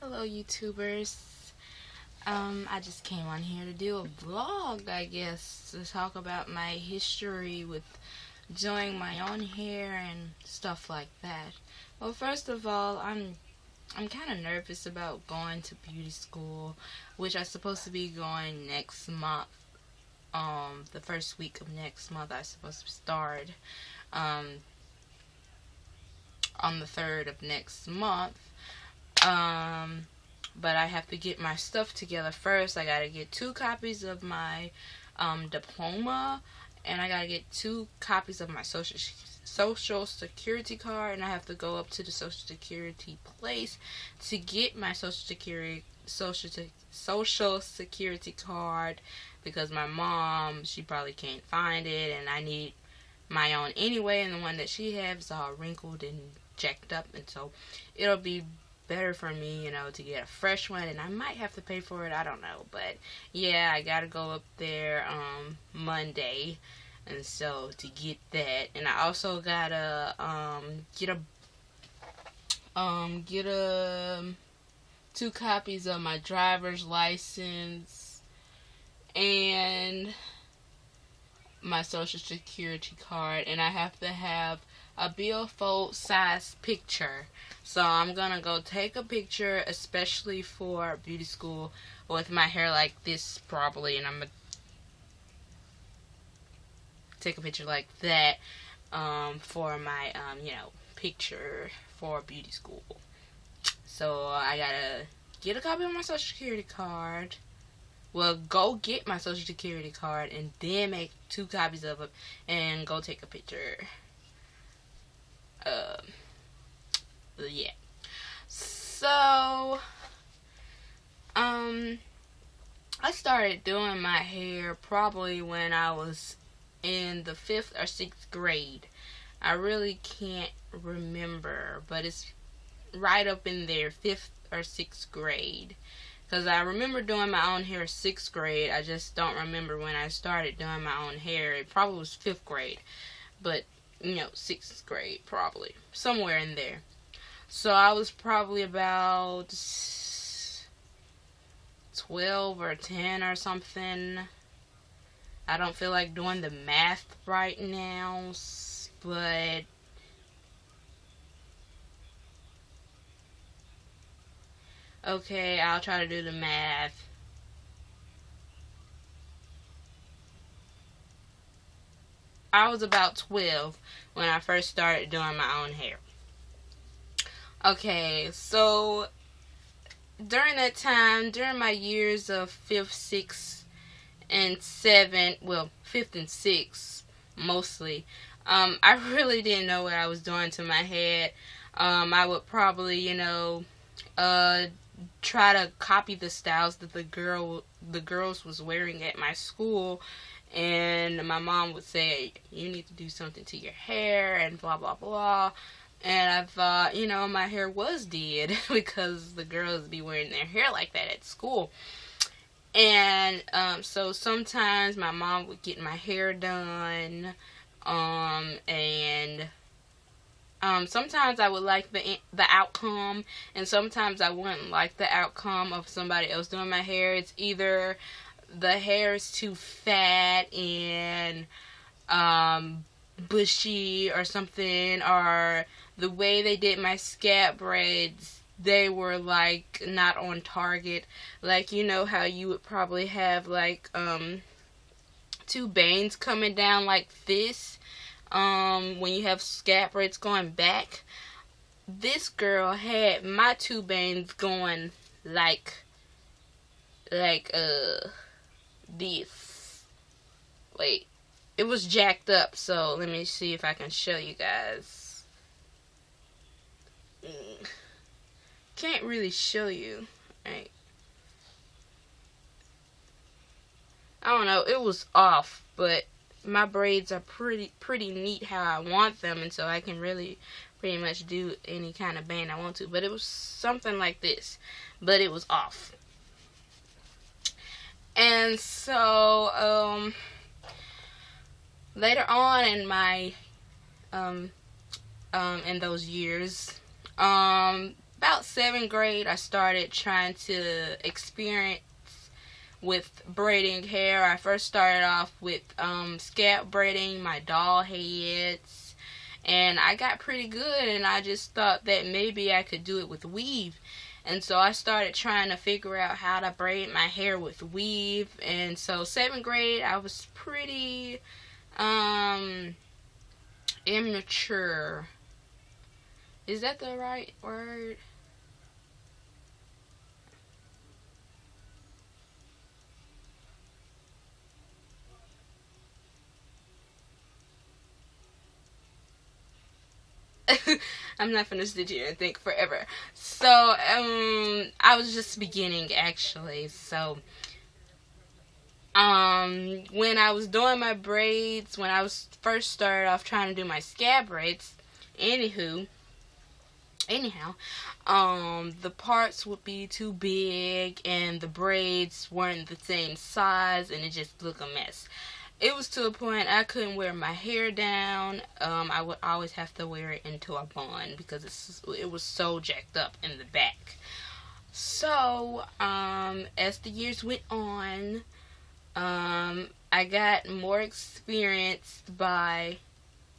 Hello YouTubers. I just came on here to do a vlog, I guess, to talk about my history with doing my own hair and stuff like that. Well, first of all, I'm kind of nervous about going to beauty school, which I'm supposed to be going next month. The first week of next month I'm supposed to start. On the 3rd of next month. But I have to get my stuff together first. I gotta get 2 copies of my diploma, and I gotta get 2 copies of my social security card, and I have to go up to the social security place to get my social security card, because my mom, she probably can't find it, and I need my own anyway, and the one that she has is all wrinkled and jacked up, and so it'll be better for me, to get a fresh one, and I might have to pay for it, I don't know, but yeah, I gotta go up there Monday, and so to get that, and I also gotta get a 2 copies of my driver's license and my social security card, and I have to have a billfold size picture. So I'm gonna go take a picture, especially for beauty school, with my hair like this probably, and I'm gonna take a picture like that for my picture for beauty school. So I gotta get a copy of my social security card. Well, go get my social security card and then make 2 copies of it and go take a picture. Yeah. So, I started doing my hair probably when I was in the 5th or 6th grade. I really can't remember, but it's right up in there, 5th or 6th grade. Because I remember doing my own hair 6th grade. I just don't remember when I started doing my own hair. It probably was 5th grade. But 6th grade, probably. Somewhere in there. So I was probably about 12 or 10 or something. I don't feel like doing the math right now, but okay, I'll try to do the math. I was about 12 when I first started doing my own hair. Okay, so during that time, during my years of 5th, 6th, and 7th, well, 5th and 6th, mostly, I really didn't know what I was doing to my head. I would probably, try to copy the styles that the girls was wearing at my school, and my mom would say, you need to do something to your hair, and blah, blah, blah. And I thought, my hair was dead because the girls be wearing their hair like that at school. And so sometimes my mom would get my hair done, and sometimes I would like the outcome, and sometimes I wouldn't like the outcome of somebody else doing my hair. It's either the hair is too fat and bushy or something, or the way they did my scalp braids, they were like not on target. Like, how you would probably have like 2 bangs coming down like this when you have scalp braids going back. This girl had my 2 bangs going like this. Wait, it was jacked up, so let me see if I can show you guys. Can't really show you. Right. I don't know, it was off, but my braids are pretty neat how I want them, and so I can really pretty much do any kind of band I want to. But it was something like this, but it was off. And so later on in my in those years, about 7th grade, I started trying to experience with braiding hair. I first started off with scalp braiding my doll heads, and I got pretty good, and I just thought that maybe I could do it with weave. And so I started trying to figure out how to braid my hair with weave. And so 7th grade, I was pretty immature. Is that the right word? I'm not gonna sit here and think forever. So, I was just beginning actually. So, when I was doing my braids, when I was first started off trying to do my scab braids, anyhow, the parts would be too big and the braids weren't the same size and it just looked a mess. It was to a point I couldn't wear my hair down. I would always have to wear it into a bun because it was so jacked up in the back. So, as the years went on, I got more experienced by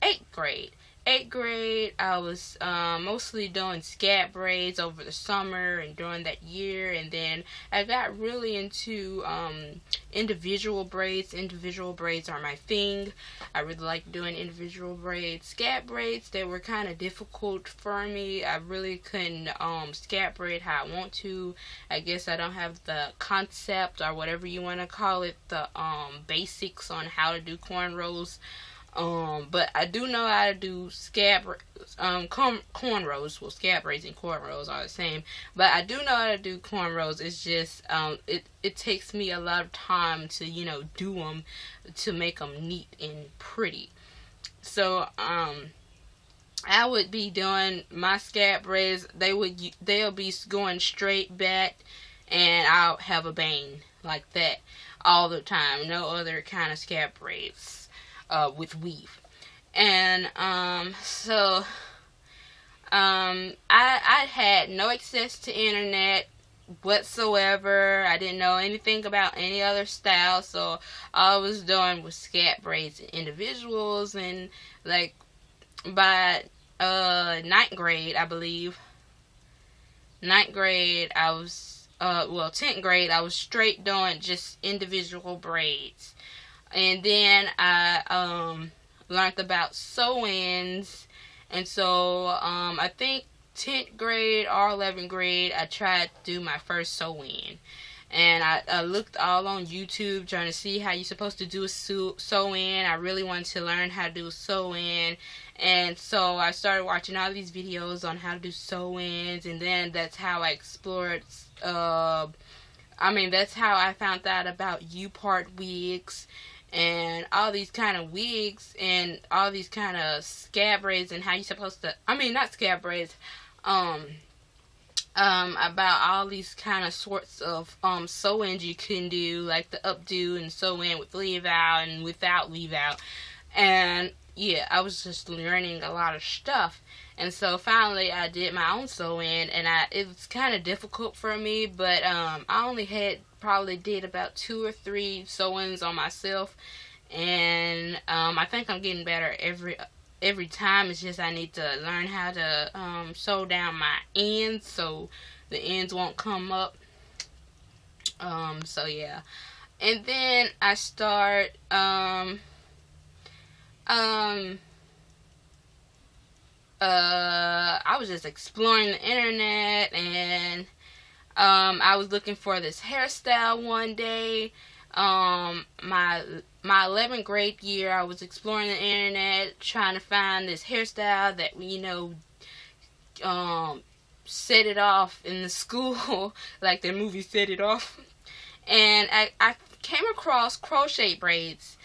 8th grade. 8th grade, I was mostly doing scalp braids over the summer and during that year, and then I got really into individual braids. Individual braids are my thing. I really like doing individual braids. Scalp braids, they were kind of difficult for me. I really couldn't scalp braid how I want to. I guess I don't have the concept or whatever you want to call it, the basics on how to do cornrows. But I do know how to do cornrows. Well, scalp braids and cornrows are the same. But I do know how to do cornrows. It's just, it takes me a lot of time to, do them to make them neat and pretty. So, I would be doing my scalp braids. They'll be going straight back, and I'll have a bang like that all the time. No other kind of scalp braids. With weave. And I had no access to internet whatsoever. I didn't know anything about any other style, so all I was doing was scalp braids and individuals. And like by 9th grade, I believe, 9th grade, I was 10th grade, I was straight doing just individual braids. And then I learned about sew-ins, and so I think 10th grade or 11th grade I tried to do my first sew-in. And I looked all on YouTube trying to see how you're supposed to do a sew-in. I really wanted to learn how to do a sew-in. And so I started watching all these videos on how to do sew-ins, and then that's how I explored, that's how I found out about U-part wigs and all these kind of wigs and all these kind of scab braids and how you're supposed to, not scab braids, about all these kind of sorts of sew-ins you can do, like the updo and sew-in with leave out and without leave out. And yeah, I was just learning a lot of stuff. And so finally I did my own sew-in, and it was kind of difficult for me, but I only probably did about 2 or 3 sew-ins on myself, and I think I'm getting better every time. It's just I need to learn how to sew down my ends so the ends won't come up. So yeah. And then I start I was just exploring the internet, and I was looking for this hairstyle one day. My 11th grade year, I was exploring the internet trying to find this hairstyle that set it off in the school like the movie Set It Off. And I came across crochet braids.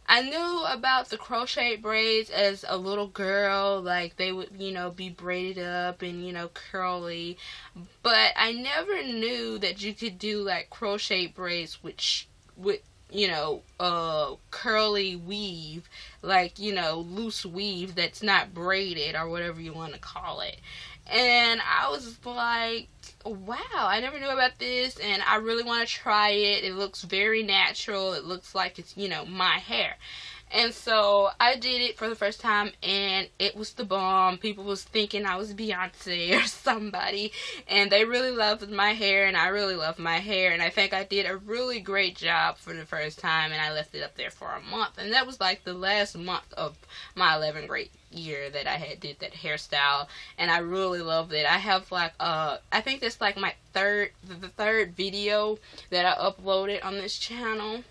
I knew about the crochet braids as a little girl, like they would, be braided up and, curly, but I never knew that you could do like crochet braids with curly weave, like, loose weave that's not braided or whatever you want to call it. And I was like, wow, I never knew about this, and I really want to try it. It looks very natural. It looks like it's, my hair. And so I did it for the first time, and it was the bomb. People was thinking I was Beyonce or somebody, and they really loved my hair, and I really loved my hair, and I think I did a really great job for the first time, and I left it up there for a month, and that was like the last month of my 11th grade year that I did that hairstyle, and I really loved it. I have like I think that's like my the third video that I uploaded on this channel.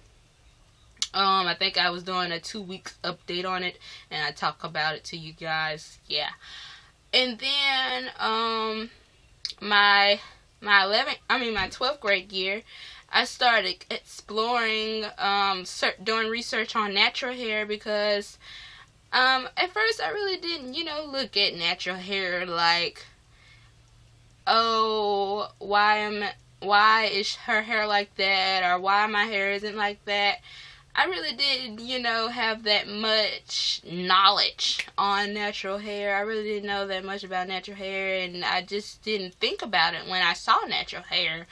I think I was doing a 2 weeks update on it, and I talk about it to you guys. Yeah. And then my 12th grade year, I started exploring doing research on natural hair, because at first I really didn't, look at natural hair like, oh, why is her hair like that, or why my hair isn't like that. I really didn't, have that much knowledge on natural hair. I really didn't know that much about natural hair, and I just didn't think about it when I saw natural hair.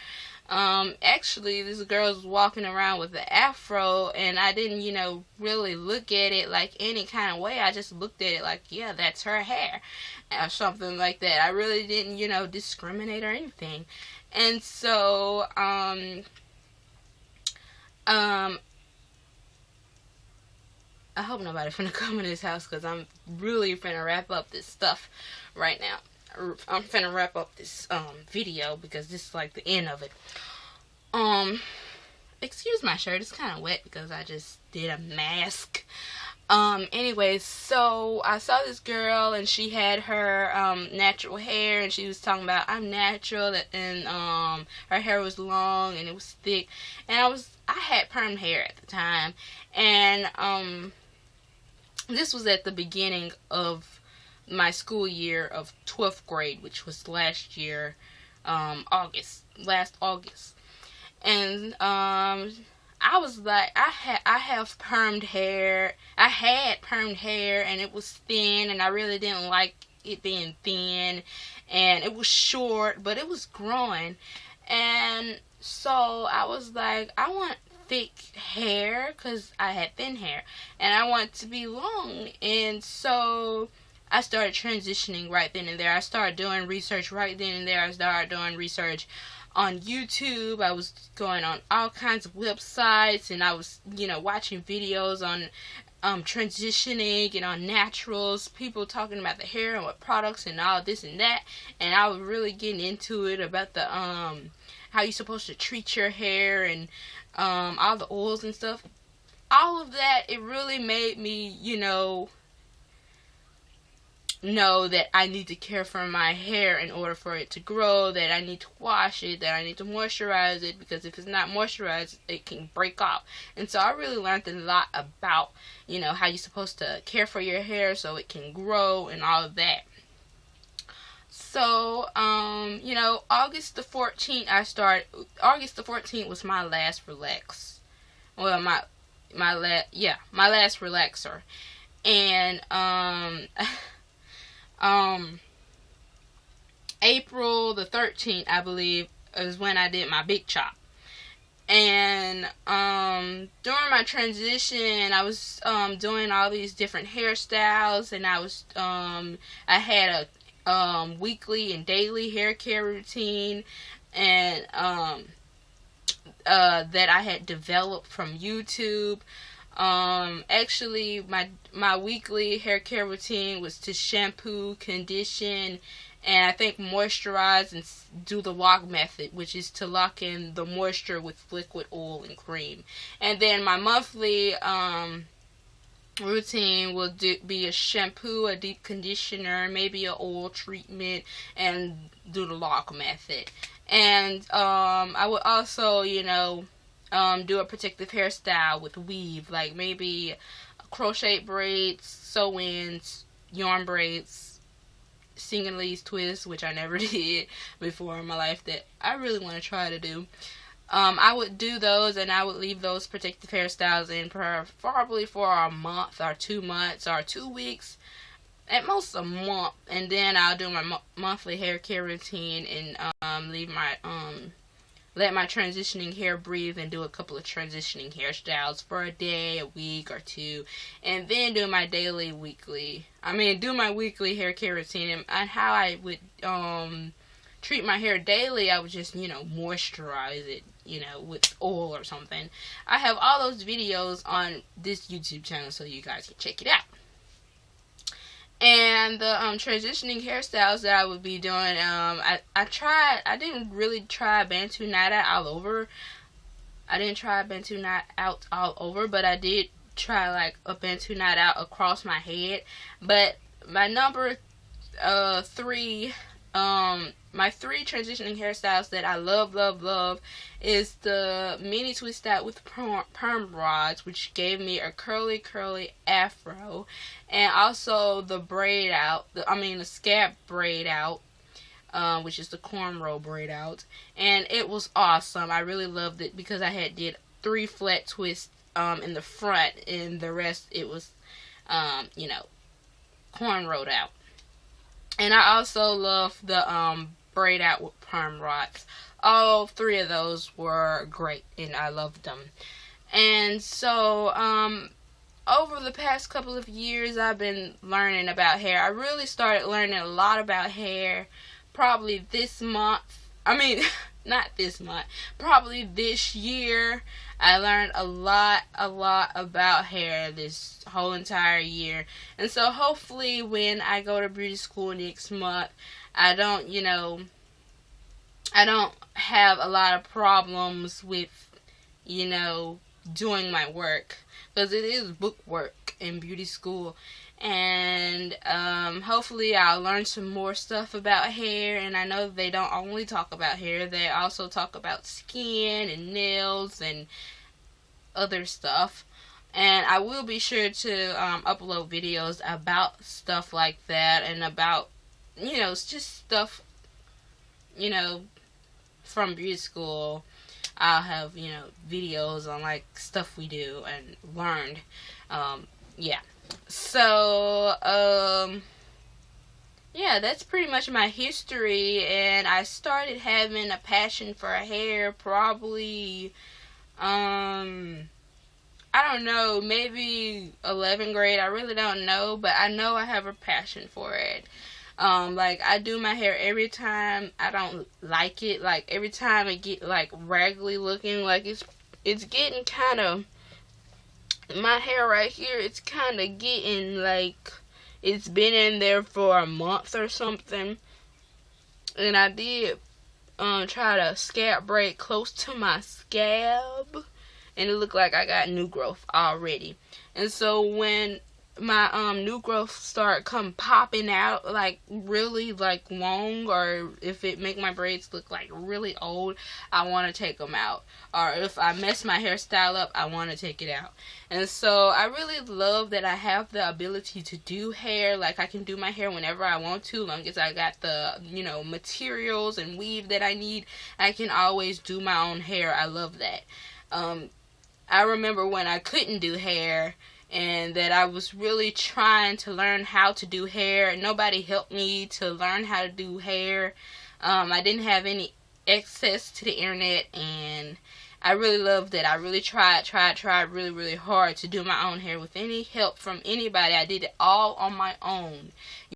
Actually, this girl was walking around with the afro, and I didn't, really look at it like any kind of way. I just looked at it like, yeah, that's her hair, or something like that. I really didn't, discriminate or anything. And so, I hope nobody finna come in this house, because I'm really finna wrap up this stuff right now. I'm finna wrap up this video, because this is like the end of it. Excuse my shirt, it's kind of wet because I just did a mask. Anyways, so I saw this girl, and she had her natural hair, and she was talking about, I'm natural, and her hair was long and it was thick, and I had perm hair at the time, and this was at the beginning of my school year of 12th grade, which was last year, last August. And I was like, I have permed hair. I had permed hair, and it was thin, and I really didn't like it being thin, and it was short, but it was growing. And so I was like, I want thick hair, because I had thin hair, and I want it to be long. And so I started transitioning right then and there. I started doing research right then and there. I started doing research on YouTube. I was going on all kinds of websites, and I was, watching videos on transitioning and on naturals, people talking about the hair and what products and all this and that. And I was really getting into it about the how you're supposed to treat your hair, and all the oils and stuff. All of that, it really made me, know that I need to care for my hair in order for it to grow, that I need to wash it, that I need to moisturize it, because if it's not moisturized, it can break off. And so I really learned a lot about, how you're supposed to care for your hair so it can grow and all of that. So, August the 14th, August the 14th was my last relax. Well, my last relaxer. And, April the 13th, I believe, is when I did my big chop. And during my transition, I was doing all these different hairstyles, and I had a weekly and daily hair care routine, and that I had developed from YouTube. Actually, my weekly hair care routine was to shampoo, condition, and I think moisturize and do the lock method, which is to lock in the moisture with liquid oil and cream. And then my monthly routine will be a shampoo, a deep conditioner, maybe an oil treatment, and do the lock method. And I would also, do a protective hairstyle with weave, like maybe crochet braids, sew-ins, yarn braids, Singalese twists, which I never did before in my life that I really want to try to do. I would do those, and I would leave those protective hairstyles in probably for a month or 2 months or 2 weeks. at most a month, and then I'll do my monthly hair care routine and leave my let my transitioning hair breathe and do a couple of transitioning hairstyles for a day, a week, or two, and then do my do my weekly hair care routine. And how I would treat my hair daily, I would just, moisturize it, with oil or something. I have all those videos on this YouTube channel so you guys can check it out. And the transitioning hairstyles that I would be doing, I didn't really try Bantu knot out all over. I didn't try Bantu knot out all over, but I did try like a Bantu knot out across my head. But my number three, my three transitioning hairstyles that I love is the mini twist out with perm rods, which gave me a curly afro, and also the braid out, the scalp braid out, which is the cornrow braid out, and it was awesome. I really loved it because I did 3 flat twists in the front, and the rest it was cornrowed out. And I also love the braid out with perm rods. All 3 of those were great, and I loved them. And so, over the past couple of years, I've been learning about hair. I really started learning a lot about hair probably this month. Not this month. Probably this year. I learned a lot about hair this whole entire year. And so hopefully when I go to beauty school next month, I don't have a lot of problems with, doing my work. Because it is book work in beauty school. And hopefully I'll learn some more stuff about hair. And I know they don't only talk about hair, they also talk about skin and nails and other stuff. And I will be sure to upload videos about stuff like that, and about just stuff from beauty school. I'll have videos on like stuff we do and learned. Yeah. So, yeah, that's pretty much my history, and I started having a passion for hair probably, I don't know, maybe 11th grade, I really don't know, but I know I have a passion for it. Like, I do my hair every time I don't like it, like, every time it get, like, raggedy looking, like, it's getting kind of, my hair right here, it's kind of getting like it's been in there for a month or something. And I did try to scalp braid close to my scalp, and it looked like I got new growth already. And so when my new growth start popping out like really like long, or if it make my braids look like really old, I want to take them out. Or if I mess my hairstyle up, I want to take it out. And so I really love that I have the ability to do hair. Like, I can do my hair whenever I want to, as long as I got the materials and weave that I need. I can always do my own hair. I love that. I remember when I couldn't do hair, and that I was really trying to learn how to do hair. Nobody helped me to learn how to do hair. I didn't have any access to the internet, and I really loved it. I really tried really hard to do my own hair with any help from anybody. I did it all on my own.